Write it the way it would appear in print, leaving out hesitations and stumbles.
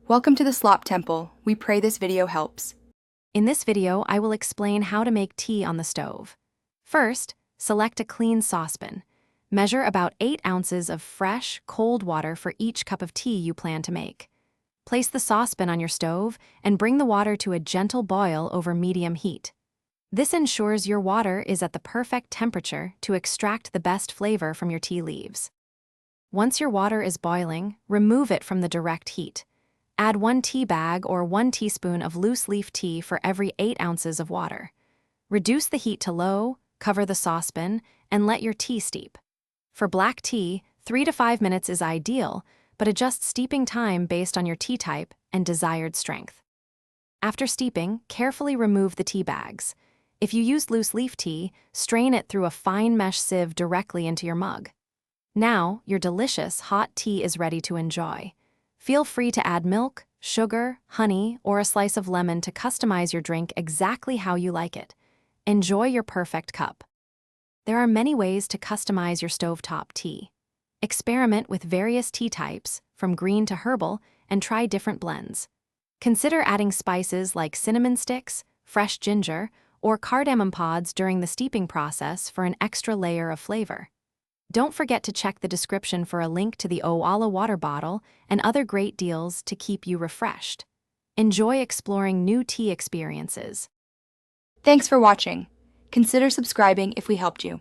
Welcome to the Slop Temple. We pray this video helps. In this video, I will explain how to make tea on the stove. First, select a clean saucepan. Measure about 8 ounces of fresh, cold water for each cup of tea you plan to make. Place the saucepan on your stove and bring the water to a gentle boil over medium heat. This ensures your water is at the perfect temperature to extract the best flavor from your tea leaves. Once your water is boiling, remove it from the direct heat. Add 1 tea bag or 1 teaspoon of loose leaf tea for every 8 ounces of water. Reduce the heat to low, cover the saucepan, and let your tea steep. For black tea, 3 to 5 minutes is ideal, but adjust steeping time based on your tea type and desired strength. After steeping, carefully remove the tea bags. If you use loose leaf tea, strain it through a fine mesh sieve directly into your mug. Now, your delicious hot tea is ready to enjoy. Feel free to add milk, sugar, honey, or a slice of lemon to customize your drink exactly how you like it. Enjoy your perfect cup. There are many ways to customize your stovetop tea. Experiment with various tea types, from green to herbal, and try different blends. Consider adding spices like cinnamon sticks, fresh ginger, or cardamom pods during the steeping process for an extra layer of flavor. Don't forget to check the description for a link to the Owala water bottle and other great deals to keep you refreshed. Enjoy exploring new tea experiences. Thanks for watching. Consider subscribing if we helped you.